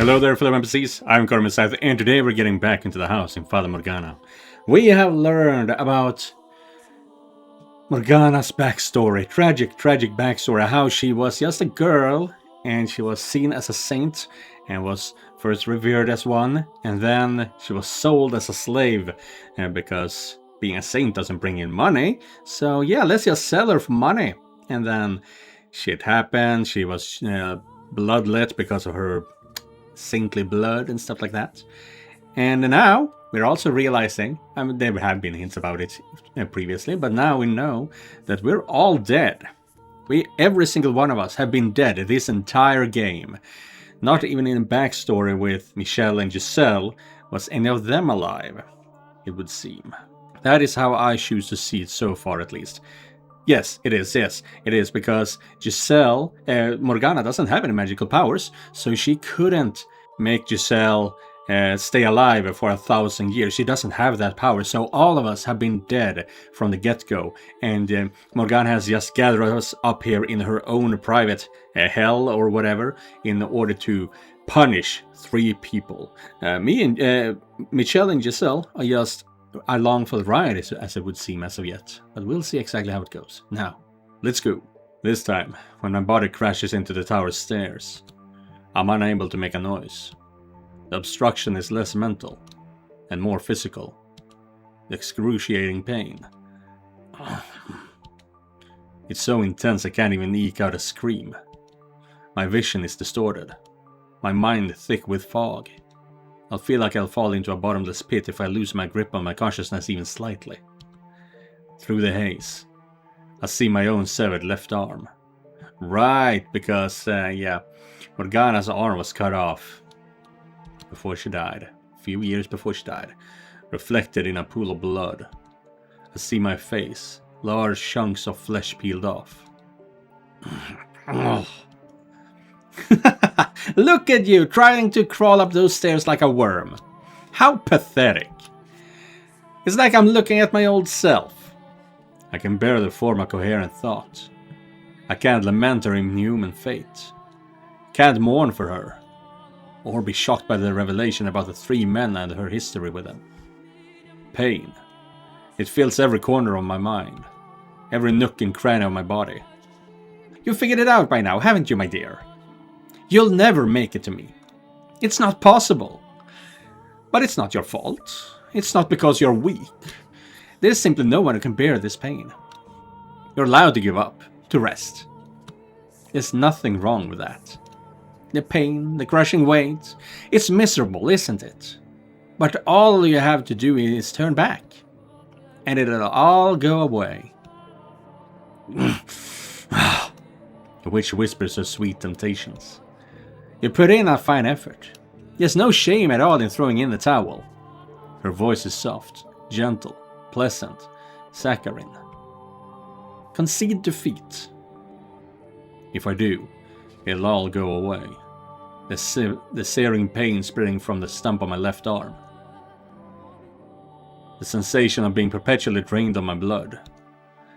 Hello there, fellow NPCs. I'm Scythe, and today we're getting back into the house in Fata Morgana. We have learned about Morgana's backstory, tragic backstory, how she was just a girl, and she was seen as a saint, and was first revered as one, and then she was sold as a slave, because being a saint doesn't bring in money, so yeah, let's just sell her for money. And then shit happened, she was bloodlet because of her saintly blood and stuff like that. And now we're also realizing, I mean, there have been hints about it previously, but now we know that we're all dead. Every single one of us have been dead this entire game. Not even in the backstory with Michelle and Giselle was any of them alive, it would seem. That is how I choose to see it so far, at least. Yes, it is, because Giselle, Morgana doesn't have any magical powers, so she couldn't make Giselle stay alive for 1,000 years. She doesn't have that power, so all of us have been dead from the get-go, and Morgana has just gathered us up here in her own private hell or whatever in order to punish 3 people. Me and Michelle and Giselle are just along for the ride, as it would seem as of yet, but we'll see exactly how it goes. Now, let's go. This time, when my body crashes into the tower's stairs, I'm unable to make a noise. The obstruction is less mental and more physical. The excruciating pain. It's so intense I can't even eke out a scream. My vision is distorted. My mind thick with fog. I'll feel like I'll fall into a bottomless pit if I lose my grip on my consciousness even slightly. Through the haze, I see my own severed left arm. Right, because, Morgana's arm was cut off before she died. A few years before she died. Reflected in a pool of blood. I see my face. Large chunks of flesh peeled off. Look at you, trying to crawl up those stairs like a worm. How pathetic. It's like I'm looking at my old self. I can barely form a coherent thought. I can't lament her inhuman fate. Can't mourn for her. Or be shocked by the revelation about the 3 men and her history with them. Pain. It fills every corner of my mind. Every nook and cranny of my body. You figured it out by now, haven't you, my dear? You'll never make it to me. It's not possible. But it's not your fault. It's not because you're weak. There's simply no one who can bear this pain. You're allowed to give up, to rest. There's nothing wrong with that. The pain, the crushing weight, it's miserable, isn't it? But all you have to do is turn back, and it'll all go away. The witch whispers her sweet temptations. You put in a fine effort. There's no shame at all in throwing in the towel. Her voice is soft, gentle, pleasant, saccharine. Concede defeat. If I do, it'll all go away. The searing pain spreading from the stump of my left arm. The sensation of being perpetually drained of my blood.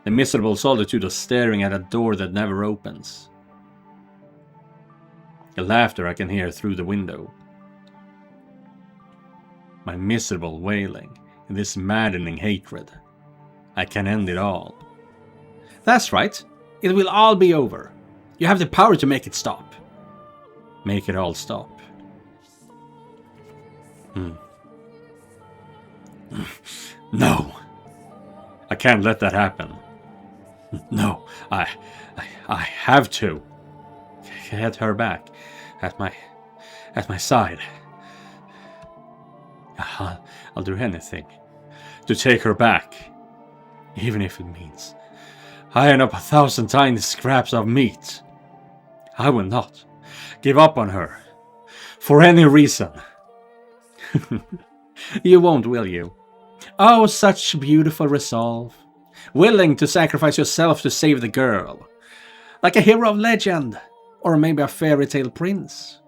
The miserable solitude of staring at a door that never opens. The laughter I can hear through the window. My miserable wailing and this maddening hatred. I can end it all. That's right. It will all be over. You have the power to make it stop. Make it all stop. No. I can't let that happen. No, I have to. Get her back at my side. I'll do anything to take her back, even if it means eyeing up 1,000 tiny scraps of meat. I will not give up on her for any reason. You won't, will you? Oh, such beautiful resolve. Willing to sacrifice yourself to save the girl. Like a hero of legend. Or maybe a fairy tale prince.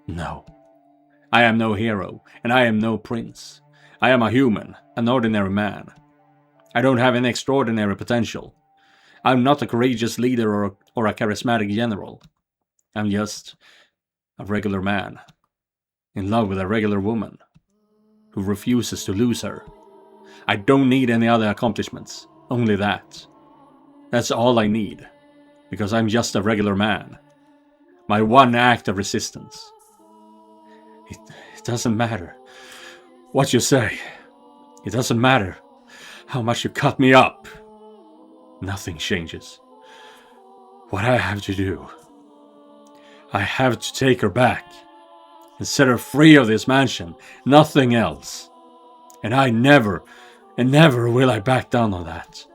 No. I am no hero, and I am no prince. I am a human, an ordinary man. I don't have any extraordinary potential. I'm not a courageous leader or a charismatic general. I'm just a regular man, In love with a regular woman who refuses to lose her. I don't need any other accomplishments, only that. That's all I need, because I'm just a regular man. My one act of resistance. It doesn't matter what you say. It doesn't matter how much you cut me up. Nothing changes. What I have to do, I have to take her back and set her free of this mansion, nothing else. And I never will I back down on that.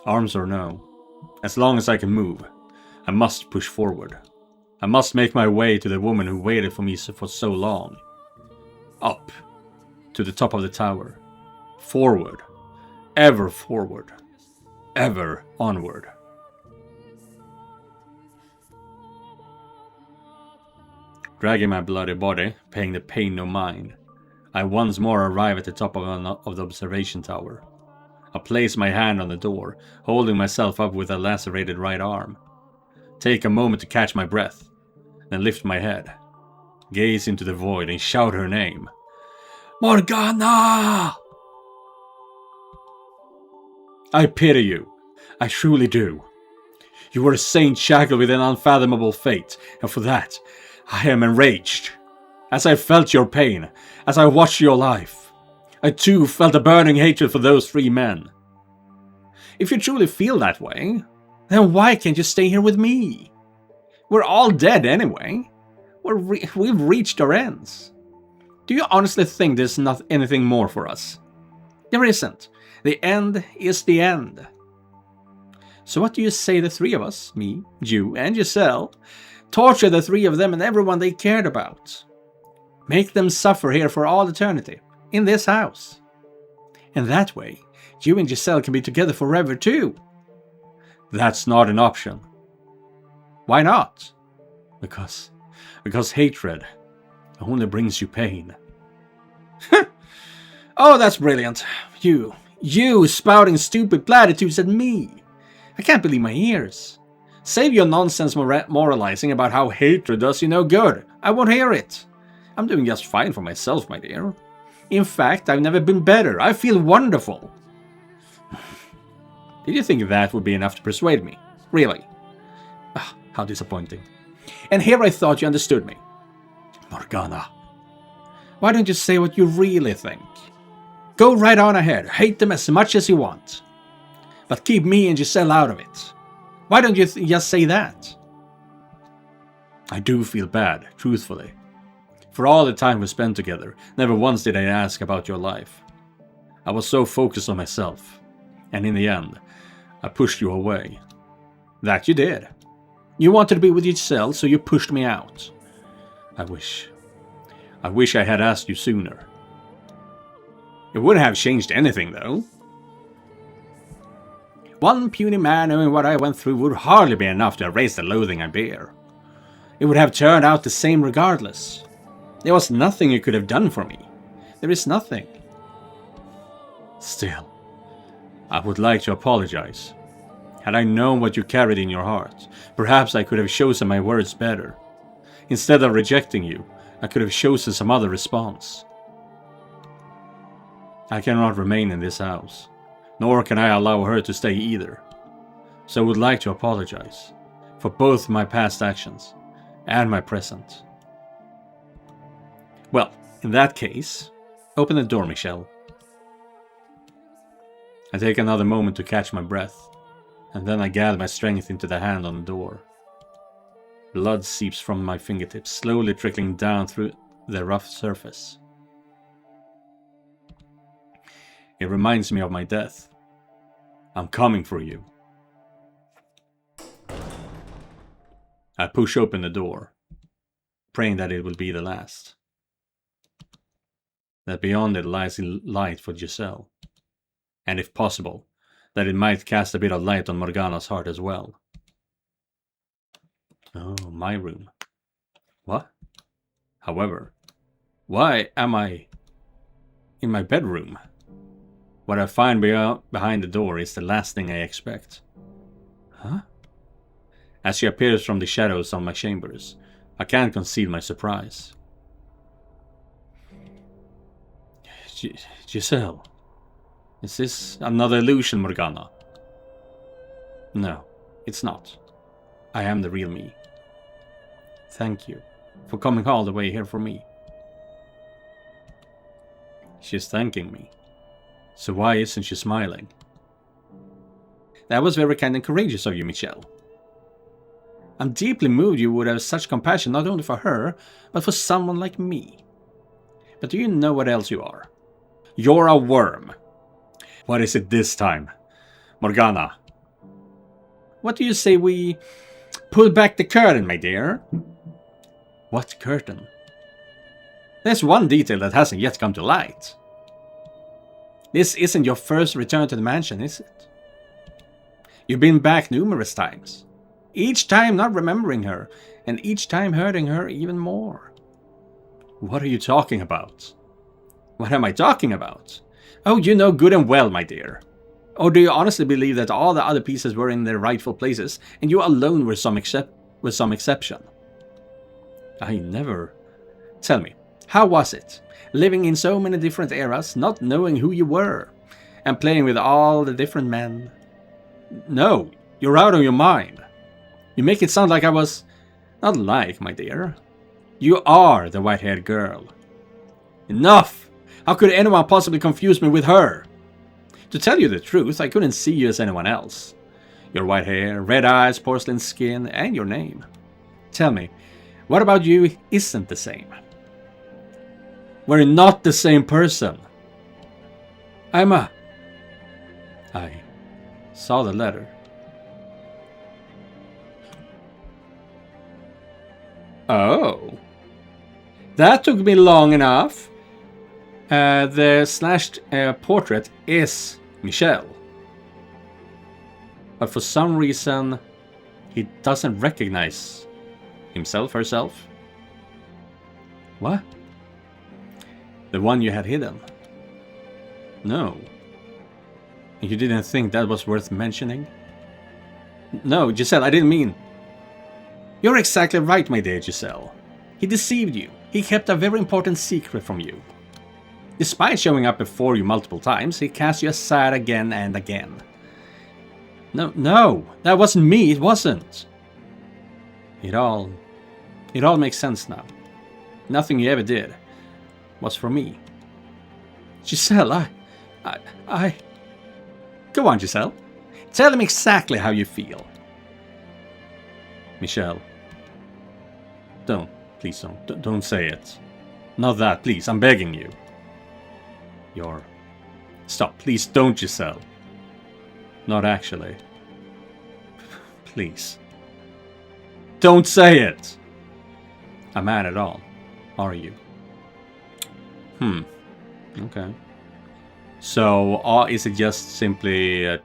Arms or no, as long as I can move, I must push forward. I must make my way to the woman who waited for me for so long. Up, to the top of the tower. Forward, ever onward. Dragging my bloody body, paying the pain no mind, I once more arrive at the top of the observation tower. I place my hand on the door, holding myself up with a lacerated right arm. Take a moment to catch my breath, then lift my head, gaze into the void and shout her name. Morgana! I pity you. I truly do. You were a saint shackled with an unfathomable fate, and for that, I am enraged. As I felt your pain, as I watched your life, I too felt a burning hatred for those 3 men. If you truly feel that way, then why can't you stay here with me? We're all dead anyway. We've reached our ends. Do you honestly think there's not anything more for us? There isn't. The end is the end. So what do you say the 3 of us, me, you, and Giselle, torture the 3 of them and everyone they cared about? Make them suffer here for all eternity, in this house. And that way, you and Giselle can be together forever too. That's not an option. Why not? Because hatred only brings you pain. Oh, that's brilliant. You spouting stupid platitudes at me. I can't believe my ears. Save your nonsense moralizing about how hatred does you no good. I won't hear it. I'm doing just fine for myself, my dear. In fact, I've never been better. I feel wonderful. Did you think that would be enough to persuade me? Really? How disappointing. And here I thought you understood me. Morgana, why don't you say what you really think? Go right on ahead, hate them as much as you want. But keep me and Giselle out of it. Why don't you just say that? I do feel bad, truthfully. For all the time we spent together, never once did I ask about your life. I was so focused on myself, and in the end, I pushed you away. That you did. You wanted to be with Giselle, so you pushed me out. I wish I had asked you sooner. It wouldn't have changed anything, though. One puny man knowing what I went through would hardly be enough to erase the loathing I bear. It would have turned out the same regardless. There was nothing you could have done for me. There is nothing. Still, I would like to apologize. Had I known what you carried in your heart, perhaps I could have chosen my words better. Instead of rejecting you, I could have chosen some other response. I cannot remain in this house, nor can I allow her to stay either. So I would like to apologize for both my past actions and my present. Well, in that case, open the door, Michelle. I take another moment to catch my breath, and then I gather my strength into the hand on the door. Blood seeps from my fingertips, slowly trickling down through the rough surface. It reminds me of my death. I'm coming for you. I push open the door, praying that it will be the last. That beyond it lies light for Giselle. And if possible, that it might cast a bit of light on Morgana's heart as well. Oh, my room. What? However, why am I in my bedroom? What I find behind the door is the last thing I expect. Huh? as she appears from the shadows of my chambers. I can't conceal my surprise. Giselle, is this another illusion, Morgana? No, it's not. I am the real me. Thank you for coming all the way here for me. She's thanking me. So why isn't she smiling? That was very kind and courageous of you, Michelle. I'm deeply moved you would have such compassion not only for her, but for someone like me. But do you know what else you are? You're a worm. What is it this time? Morgana. What do you say we pull back the curtain, my dear? What curtain? There's one detail that hasn't yet come to light. This isn't your first return to the mansion, is it? You've been back numerous times. Each time not remembering her, and each time hurting her even more. What are you talking about? What am I talking about? Oh, you know good and well, my dear. Or do you honestly believe that all the other pieces were in their rightful places, and you alone were some exception? I never... Tell me, how was it, living in so many different eras, not knowing who you were, and playing with all the different men? No, you're out of your mind. You make it sound like I was... Not like, my dear. You are the white-haired girl. Enough! How could anyone possibly confuse me with her? To tell you the truth, I couldn't see you as anyone else. Your white hair, red eyes, porcelain skin, and your name. Tell me, what about you isn't the same? We're not the same person. I saw the letter. Oh. That took me long enough. The slashed portrait is Michelle. But for some reason, he doesn't recognize himself, herself. What? The one you had hidden? No. You didn't think that was worth mentioning? No, Giselle, I didn't mean... You're exactly right, my dear Giselle. He deceived you. He kept a very important secret from you. Despite showing up before you multiple times, he cast you aside again and again. No, that wasn't me, it wasn't. It all makes sense now. Nothing you ever did was for me. Giselle, I... Go on, Giselle. Tell him exactly how you feel. Michelle. Please don't say it. Not that, please, I'm begging you. Stop, please don't, Giselle. Not actually. Please. Don't say it! I'm mad at all, are you? Okay. So, is it just simply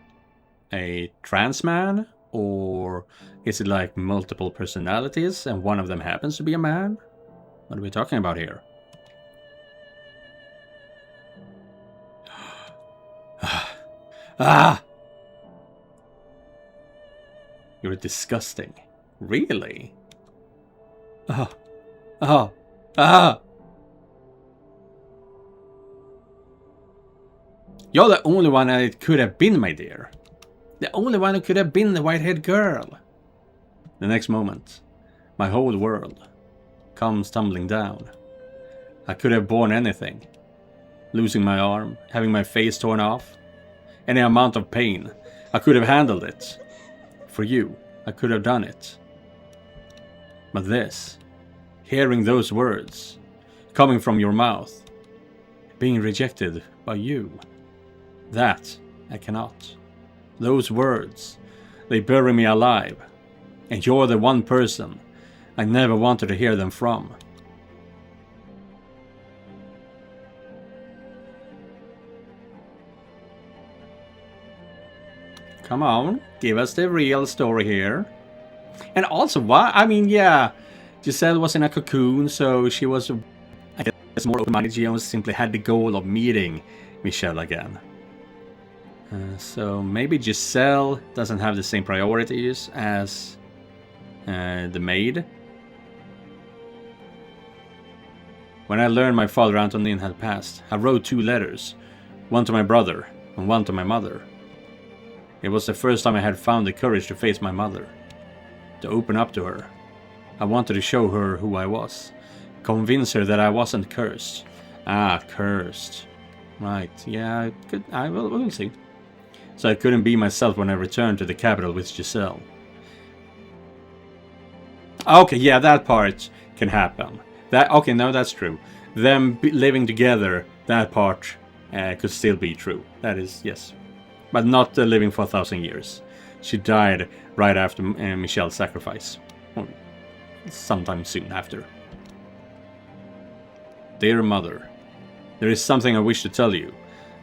a trans man? Or is it like multiple personalities and one of them happens to be a man? What are we talking about here? Ah! You're disgusting. Really? Ah! You're the only one that it could have been, my dear. The only one who could have been the white-haired girl. The next moment, my whole world comes tumbling down. I could have borne anything. Losing my arm, having my face torn off. Any amount of pain, I could have handled it. For you, I could have done it. But this, hearing those words, coming from your mouth, being rejected by you, that I cannot. Those words, they bury me alive. And you're the one person I never wanted to hear them from. Come on, give us the real story here. And also, why? I mean, yeah, Giselle was in a cocoon, so she was, I guess, more open-minded. She simply had the goal of meeting Michelle again. So maybe Giselle doesn't have the same priorities as The maid. When I learned my father Antonin had passed, I wrote 2 letters, one to my brother and one to my mother. It was the first time I had found the courage to face my mother, to open up to her. I wanted to show her who I was, convince her that I wasn't cursed. Ah, cursed. Right, yeah, we'll see. So I couldn't be myself when I returned to the capital with Giselle. Okay, yeah, that part can happen. Okay, no, that's true. Them living together, that part could still be true. That is, yes. But not living for 1,000 years. She died right after Michelle's sacrifice. Or sometime soon after. Dear Mother, there is something I wish to tell you.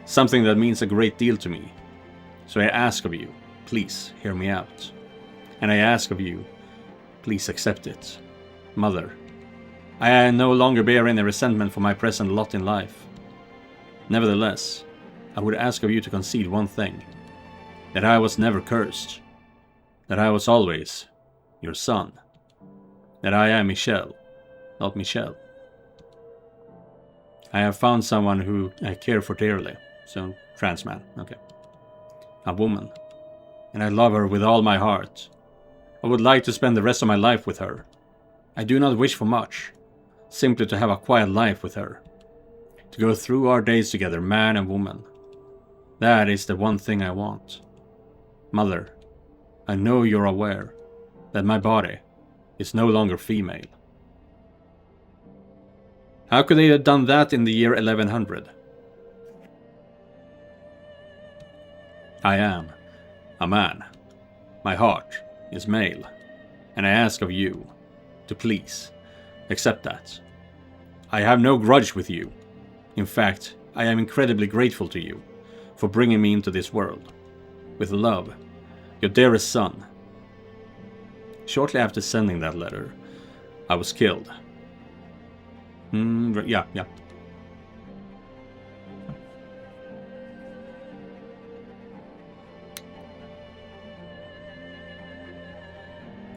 Something that means a great deal to me. So I ask of you, please hear me out. And I ask of you, please accept it. Mother, I no longer bear any resentment for my present lot in life. Nevertheless, I would ask of you to concede one thing. That I was never cursed. That I was always your son. That I am Michelle, not Michelle. I have found someone who I care for dearly. So, trans man, okay. A woman. And I love her with all my heart. I would like to spend the rest of my life with her. I do not wish for much. Simply to have a quiet life with her. To go through our days together, man and woman. That is the one thing I want. Mother, I know you're aware that my body is no longer female. How could they have done that in the year 1100? I am a man. My heart is male. And I ask of you to please accept that. I have no grudge with you. In fact, I am incredibly grateful to you for bringing me into this world. With love, your dearest son. Shortly after sending that letter, I was killed. Yeah.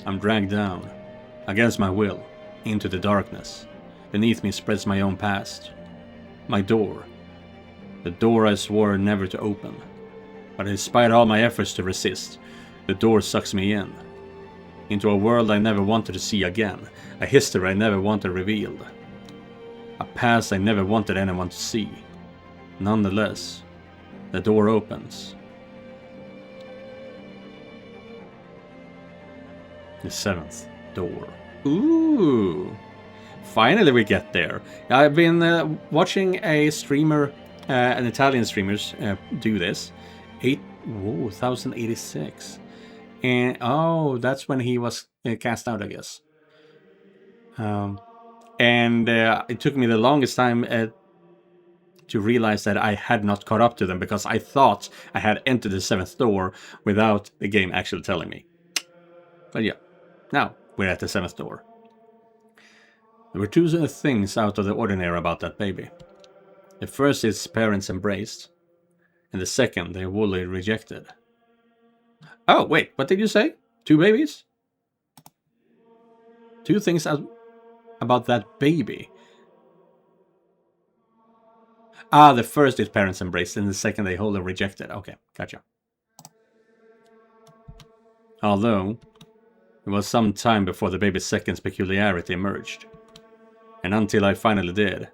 I'm dragged down, against my will, into the darkness. Beneath me spreads my own past. My door. The door I swore never to open. But despite all my efforts to resist, the door sucks me in. Into a world I never wanted to see again. A history I never wanted revealed. A past I never wanted anyone to see. Nonetheless, the door opens. The 7th door. Ooh! Finally we get there. I've been watching a streamer, an Italian streamers, do this. 1086. And, oh, that's when he was cast out, I guess. And it took me the longest time to realize that I had not caught up to them, because I thought I had entered the 7th door without the game actually telling me. But yeah, now we're at the 7th door. There were 2 things out of the ordinary about that baby. The first is parents embraced, and the second they wholly rejected. Oh, wait, what did you say? 2 babies? 2 things about that baby. Ah, the first is parents embraced, and the second they wholly rejected. Okay, gotcha. Although, it was some time before the baby's second peculiarity emerged. And until it finally did,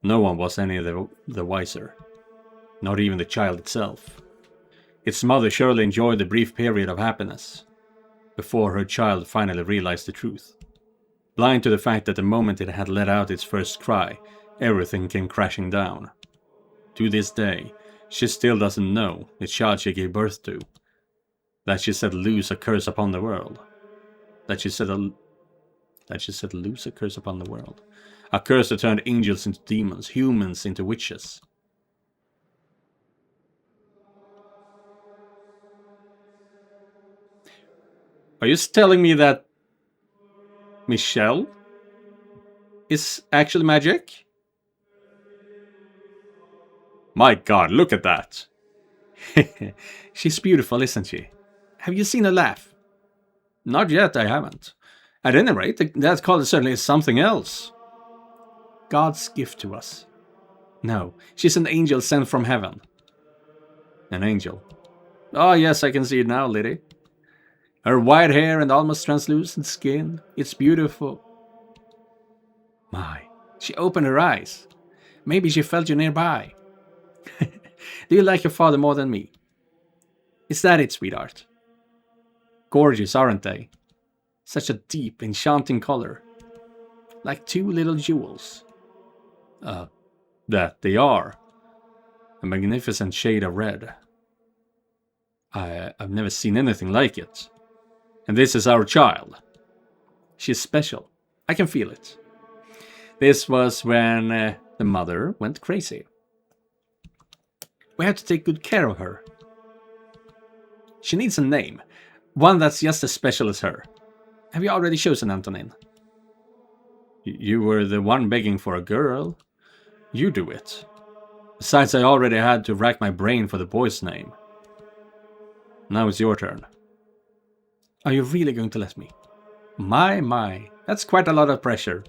no one was any the wiser. Not even the child itself. Its mother surely enjoyed the brief period of happiness, before her child finally realized the truth. Blind to the fact that the moment it had let out its first cry, everything came crashing down. To this day, she still doesn't know the child she gave birth to. That she set loose a curse upon the world. That she set loose a curse upon the world. A curse that turned angels into demons, humans into witches. Are you telling me that Michelle is actually magic? My god, look at that! She's beautiful, isn't she? Have you seen her laugh? Not yet, I haven't. At any rate, that color certainly is something else. God's gift to us. No, she's an angel sent from heaven. An angel. Oh, yes, I can see it now, Liddy. Her white hair and almost translucent skin. It's beautiful. My, she opened her eyes. Maybe she felt you nearby. Do you like your father more than me? Is that it, sweetheart? Gorgeous, aren't they? Such a deep, enchanting color. Like two little jewels. That they are. A magnificent shade of red. I've never seen anything like it. And this is our child. She's special. I can feel it. This was when the mother went crazy. We have to take good care of her. She needs a name. One that's just as special as her. Have you already chosen, Antonin? You were the one begging for a girl. You do it. Besides, I already had to rack my brain for the boy's name. Now it's your turn. Are you really going to let me? My. That's quite a lot of pressure.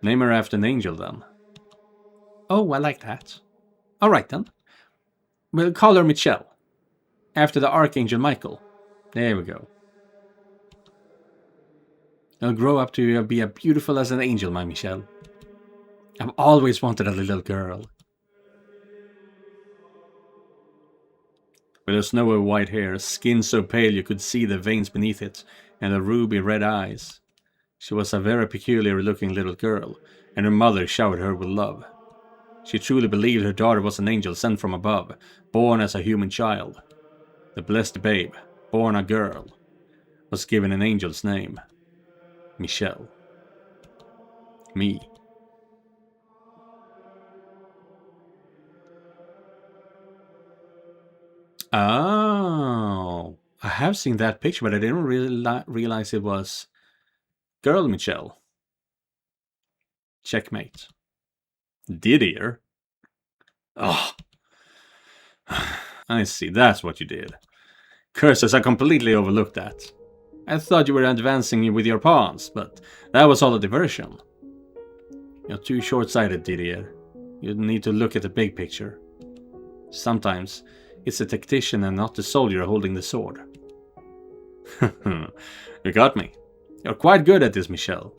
Name her after an angel, then. Oh, I like that. Alright, then. We'll call her Michelle. After the Archangel Michael. There we go. I'll grow up to be as beautiful as an angel, my Michelle. I've always wanted a little girl. With her snowy white hair, skin so pale you could see the veins beneath it, and her ruby red eyes. She was a very peculiar-looking little girl, and her mother showered her with love. She truly believed her daughter was an angel sent from above, born as a human child. The blessed babe, born a girl, was given an angel's name. Michelle. Me. Oh, I have seen that picture, but I didn't really realize it was girl Michelle. Checkmate. Didier? Oh. I see, that's what you did. Curses, I completely overlooked that. I thought you were advancing with your pawns, but that was all a diversion. You're too short-sighted, Didier. You need to look at the big picture. Sometimes, it's the tactician and not the soldier holding the sword. You got me. You're quite good at this, Michelle.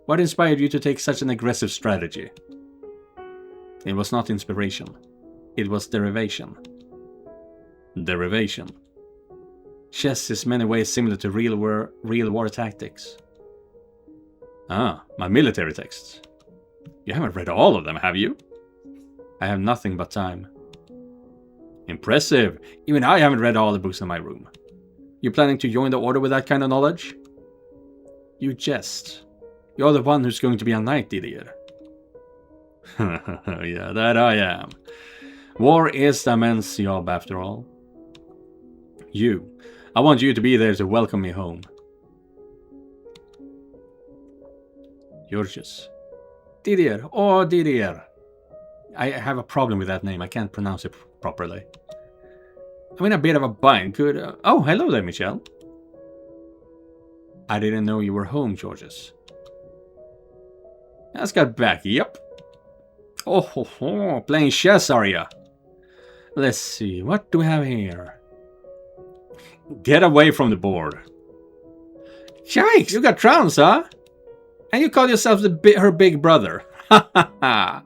What inspired you to take such an aggressive strategy? It was not inspiration. It was derivation. Derivation. Chess is many ways similar to real war tactics. Ah, my military texts. You haven't read all of them, have you? I have nothing but time. Impressive. Even I haven't read all the books in my room. You planning to join the order with that kind of knowledge? You jest. You're the one who's going to be a knight, Didier. Yeah, that I am. War is the man's job, after all. I want you to be there to welcome me home. Georges. Didier. Oh, Didier. I have a problem with that name. I can't pronounce it properly. I'm in a bit of a bind. Oh, hello there, Michelle. I didn't know you were home, Georges. Let's get back. Yep. Oh, playing chess, are ya? Let's see. What do we have here? Get away from the board. Yikes, you got trounced, huh? And you call yourself her big brother. Ha ha ha.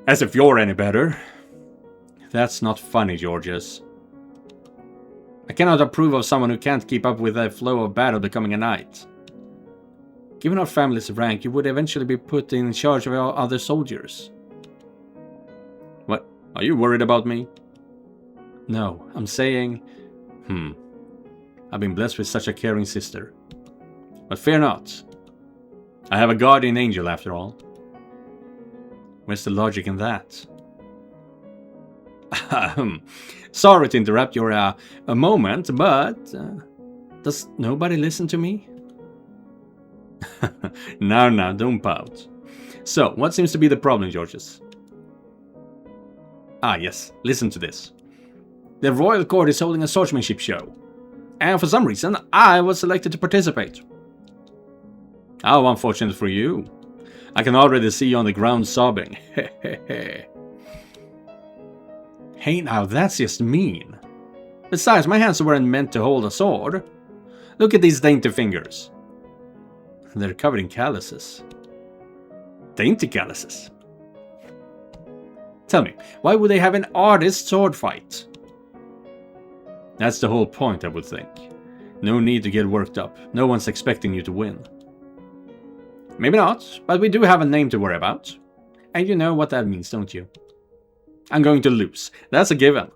As if you're any better. That's not funny, Georges. I cannot approve of someone who can't keep up with the flow of battle becoming a knight. Given our family's rank, you would eventually be put in charge of our other soldiers. What? Are you worried about me? No, I'm saying... I've been blessed with such a caring sister. But fear not. I have a guardian angel, after all. Where's the logic in that? Sorry to interrupt your a moment, but... does nobody listen to me? Now, don't pout. So, what seems to be the problem, Georges? Ah, yes, listen to this. The royal court is holding a swordsmanship show. And for some reason, I was selected to participate. How unfortunate for you. I can already see you on the ground sobbing. Hey now, that's just mean. Besides, my hands weren't meant to hold a sword. Look at these dainty fingers. They're covered in calluses. Dainty calluses? Tell me, why would they have an artist sword fight? That's the whole point, I would think. No need to get worked up. No one's expecting you to win. Maybe not, but we do have a name to worry about. And you know what that means, don't you? I'm going to lose. That's a given.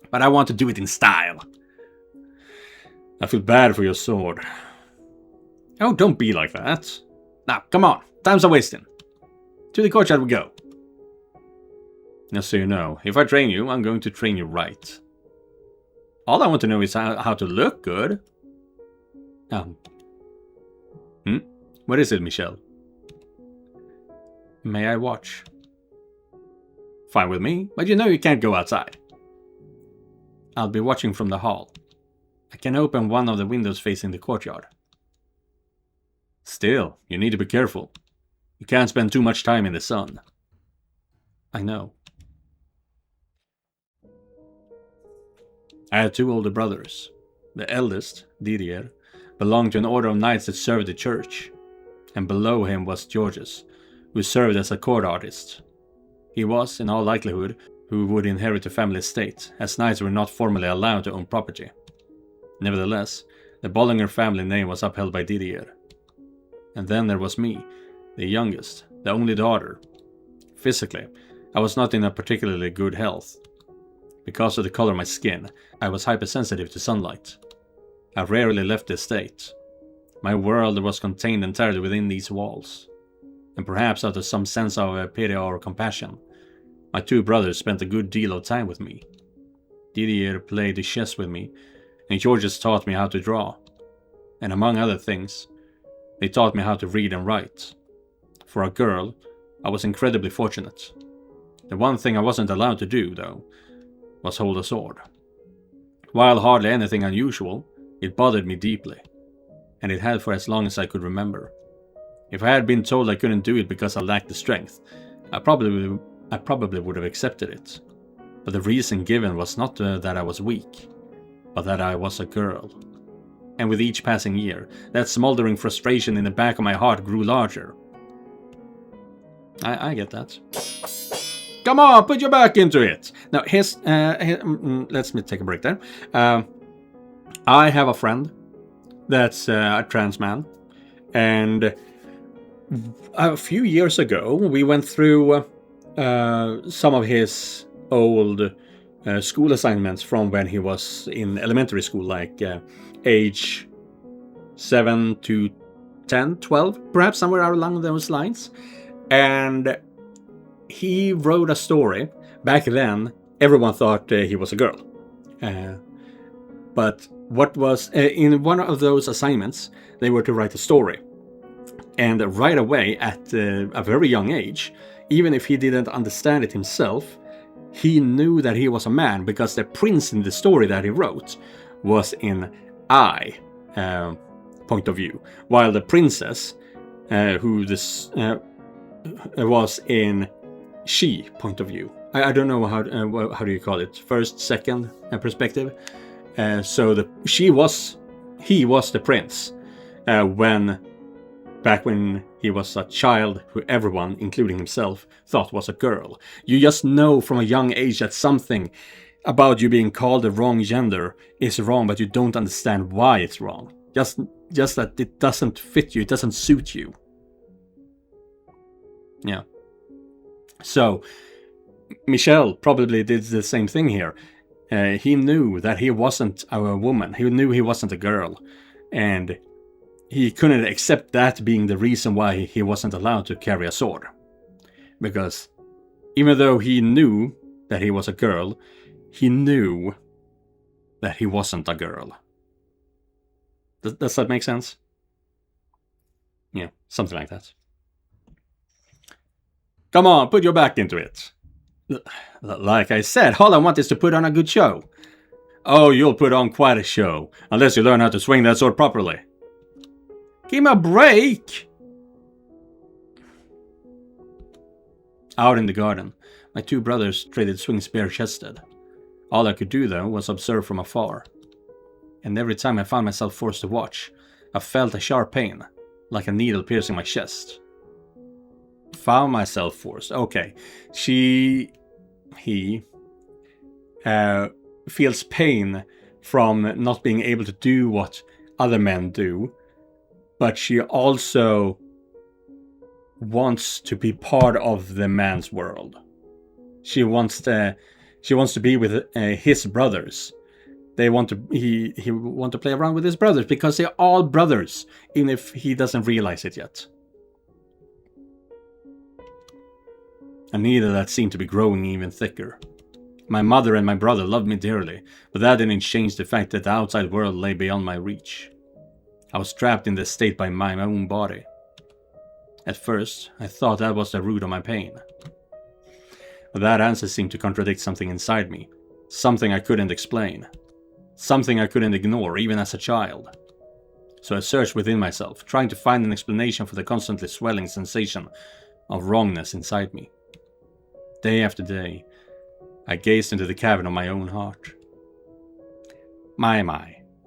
But I want to do it in style. I feel bad for your sword. Oh, don't be like that. Now, come on. Time's a wasting. To the courtyard we go. Just so you know, if I train you, I'm going to train you right. All I want to know is how to look good. What is it, Michelle? May I watch? Fine with me, but you know you can't go outside. I'll be watching from the hall. I can open one of the windows facing the courtyard. Still, you need to be careful. You can't spend too much time in the sun. I know. I had two older brothers. The eldest, Didier, belonged to an order of knights that served the church, and below him was Georges, who served as a court artist. He was, in all likelihood, who would inherit the family estate, as knights were not formally allowed to own property. Nevertheless, the Bollinger family name was upheld by Didier. And then there was me, the youngest, the only daughter. Physically, I was not in a particularly good health. Because of the color of my skin, I was hypersensitive to sunlight. I rarely left the estate. My world was contained entirely within these walls. And perhaps out of some sense of pity or compassion, my two brothers spent a good deal of time with me. Didier played chess with me, and Georges taught me how to draw. And among other things, they taught me how to read and write. For a girl, I was incredibly fortunate. The one thing I wasn't allowed to do, though, was hold a sword. While hardly anything unusual, it bothered me deeply, and it had for as long as I could remember. If I had been told I couldn't do it because I lacked the strength, I probably would have accepted it. But the reason given was not that I was weak, but that I was a girl. And with each passing year, that smoldering frustration in the back of my heart grew larger. I get that. Come on, put your back into it! Now, let's take a break there. I have a friend that's a trans man, and a few years ago we went through some of his old school assignments from when he was in elementary school, like age 7 to 10, 12, perhaps somewhere along those lines. And he wrote a story. Back then, everyone thought he was a girl. But what was in one of those assignments, they were to write a story. And right away, at a very young age, even if he didn't understand it himself, he knew that he was a man, because the prince in the story that he wrote was in I point of view, while the princess, who this was in she point of view. I don't know how do you call it, first, second perspective. So he was the prince back when he was a child who everyone, including himself, thought was a girl. You just know from a young age that something about you being called the wrong gender is wrong, but you don't understand why it's wrong. Just that it doesn't fit you, it doesn't suit you. Yeah. So, Michelle probably did the same thing here. He knew that he wasn't a woman, he knew he wasn't a girl, and he couldn't accept that being the reason why he wasn't allowed to carry a sword. Because even though he knew that he was a girl, he knew that he wasn't a girl. Does that make sense? Yeah, something like that. Come on, put your back into it. Like I said, all I want is to put on a good show. Oh, you'll put on quite a show, unless you learn how to swing that sword properly. Give me a break! Out in the garden, my two brothers traded swings bare-chested. All I could do, though, was observe from afar. And every time I found myself forced to watch, I felt a sharp pain, like a needle piercing my chest. Found myself forced. Okay. He feels pain from not being able to do what other men do, but she also wants to be part of the man's world. She wants to be with his brothers. He want to play around with his brothers because they're all brothers, even if he doesn't realize it yet. A needle that seemed to be growing even thicker. My mother and my brother loved me dearly, but that didn't change the fact that the outside world lay beyond my reach. I was trapped in this state by my own body. At first, I thought that was the root of my pain. But that answer seemed to contradict something inside me. Something I couldn't explain. Something I couldn't ignore, even as a child. So I searched within myself, trying to find an explanation for the constantly swelling sensation of wrongness inside me. Day after day, I gazed into the cavern of my own heart. My.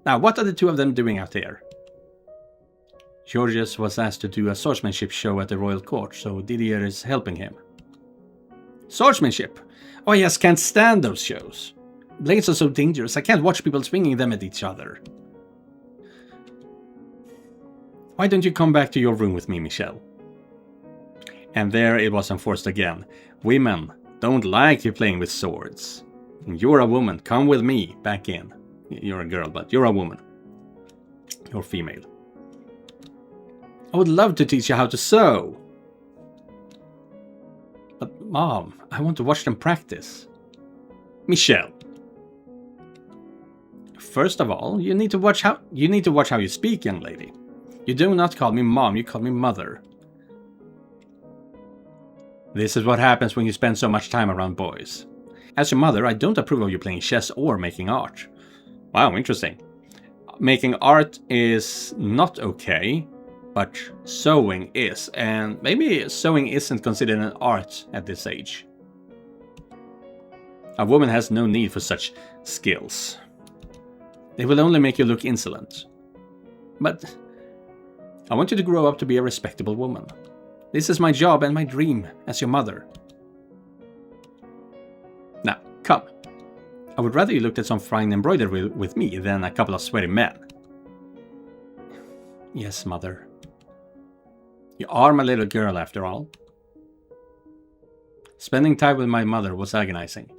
Now, what are the two of them doing out here? Georges was asked to do a swordsmanship show at the royal court, so Didier is helping him. Swordsmanship? Oh yes, can't stand those shows. Blades are so dangerous, I can't watch people swinging them at each other. Why don't you come back to your room with me, Michelle? And there it was enforced again. Women don't like you playing with swords. And you're a woman, come with me back in. You're a girl, but you're a woman. You're female. I would love to teach you how to sew. But Mom, I want to watch them practice. Michelle. First of all, you need to watch how you speak, young lady. You do not call me Mom, you call me Mother. This is what happens when you spend so much time around boys. As your mother, I don't approve of you playing chess or making art. Wow, interesting. Making art is not okay, but sewing is, and maybe sewing isn't considered an art at this age. A woman has no need for such skills. They will only make you look insolent. But I want you to grow up to be a respectable woman. This is my job and my dream as your mother. Now, come. I would rather you looked at some fine embroidery with me than a couple of sweaty men. Yes, Mother. You are my little girl, after all. Spending time with my mother was agonizing.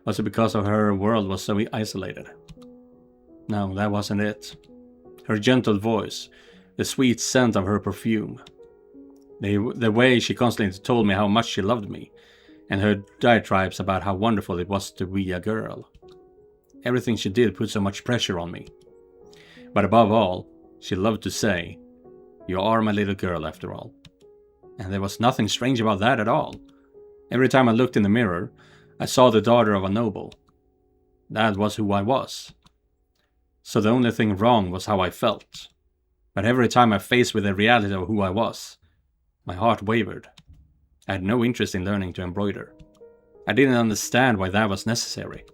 Was it because of her world was so isolated? No, that wasn't it. Her gentle voice, the sweet scent of her perfume, the way she constantly told me how much she loved me, and her diatribes about how wonderful it was to be a girl. Everything she did put so much pressure on me. But above all, she loved to say, "You are my little girl, after all." And there was nothing strange about that at all. Every time I looked in the mirror, I saw the daughter of a noble. That was who I was. So the only thing wrong was how I felt. But every time I faced with the reality of who I was, my heart wavered. I had no interest in learning to embroider. I didn't understand why that was necessary.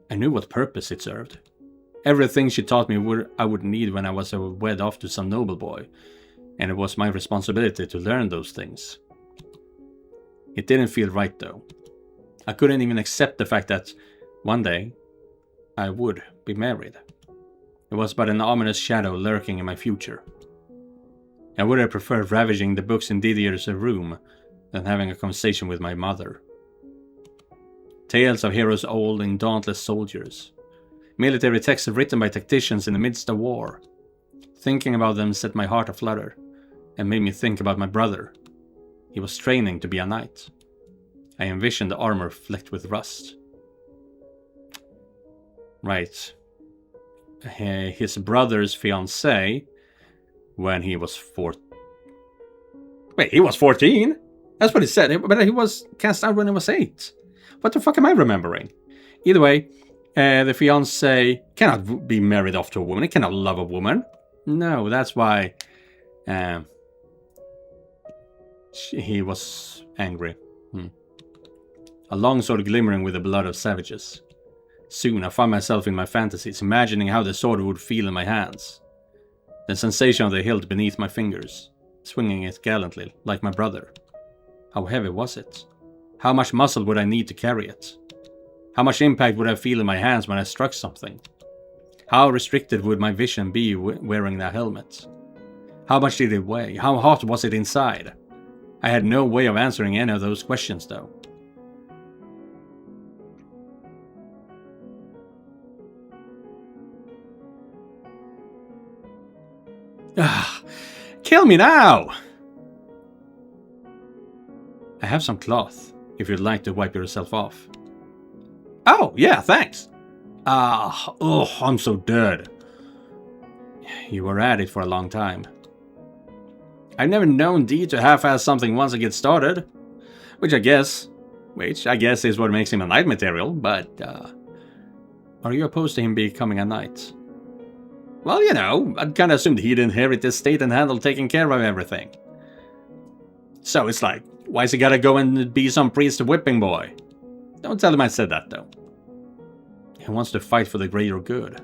I knew what purpose it served. Everything she taught me I would need when I was wed off to some noble boy, and it was my responsibility to learn those things. It didn't feel right though. I couldn't even accept the fact that one day I would be married. It was but an ominous shadow lurking in my future. I would have preferred ravaging the books in Didier's room than having a conversation with my mother. Tales of heroes old and dauntless soldiers. Military texts written by tacticians in the midst of war. Thinking about them set my heart aflutter and made me think about my brother. He was training to be a knight. I envisioned the armor flecked with rust. Right. His brother's fiancée, when he was 14. Wait, he was 14? That's what he said, but he was cast out when he was 8. What the fuck am I remembering? Either way, The fiancé cannot be married off to a woman. He cannot love a woman. No, that's why he was angry. A long sword glimmering with the blood of savages. Soon I found myself in my fantasies, imagining how the sword would feel in my hands. The sensation of the hilt beneath my fingers, swinging it gallantly, like my brother. How heavy was it? How much muscle would I need to carry it? How much impact would I feel in my hands when I struck something? How restricted would my vision be wearing that helmet? How much did it weigh? How hot was it inside? I had no way of answering any of those questions, though. Ah, kill me now! I have some cloth, if you'd like to wipe yourself off. Oh, yeah, thanks. I'm so dead. You were at it for a long time. I've never known D to half-ass something once it gets started. Which I guess is what makes him a knight material, but, are you opposed to him becoming a knight? Well, you know, I'd kinda assumed he'd inherit the estate and handle taking care of everything. So it's like, why's he gotta go and be some priest whipping boy? Don't tell him I said that, though. He wants to fight for the greater good.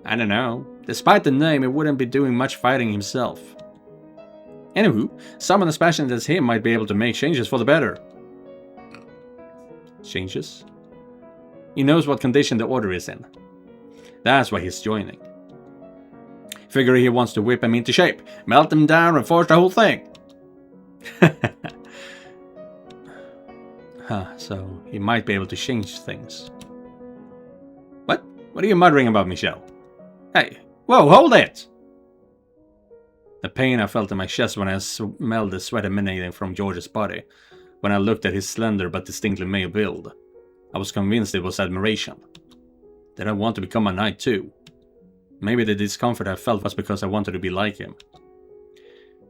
I don't know. Despite the name, he wouldn't be doing much fighting himself. Anywho, someone as passionate as him might be able to make changes for the better. Changes? He knows what condition the order is in. That's why he's joining. Figure he wants to whip him into shape, melt him down and forge the whole thing. So he might be able to change things. What? What are you muttering about, Michelle? Hey, whoa, hold it! The pain I felt in my chest when I smelled the sweat emanating from George's body, when I looked at his slender but distinctly male build. I was convinced it was admiration. Did I want to become a knight too? Maybe the discomfort I felt was because I wanted to be like him.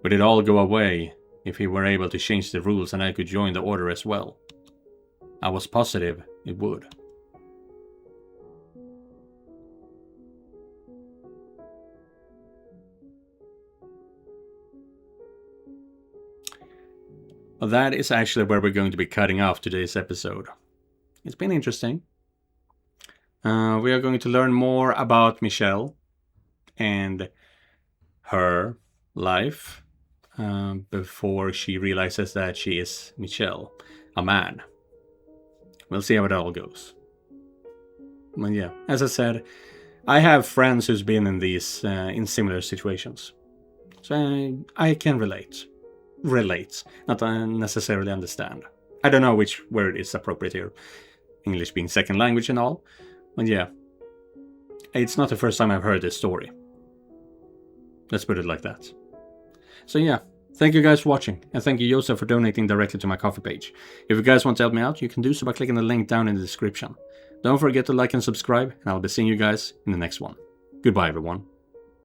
Would it all go away if he were able to change the rules and I could join the order as well? I was positive it would. Well, that is actually where we're going to be cutting off today's episode. It's been interesting. We are going to learn more about Michelle and her life before she realizes that she is Michelle, a man. We'll see how it all goes. But yeah, as I said, I have friends who's been in these in similar situations, so I can relate, not necessarily understand. I don't know which word is appropriate here, English being second language and all, but yeah, it's not the first time I've heard this story. Let's put it like that. So yeah, thank you guys for watching, and thank you Joseph for donating directly to my Ko-fi page. If you guys want to help me out, you can do so by clicking the link down in the description. Don't forget to like and subscribe, and I'll be seeing you guys in the next one. Goodbye everyone.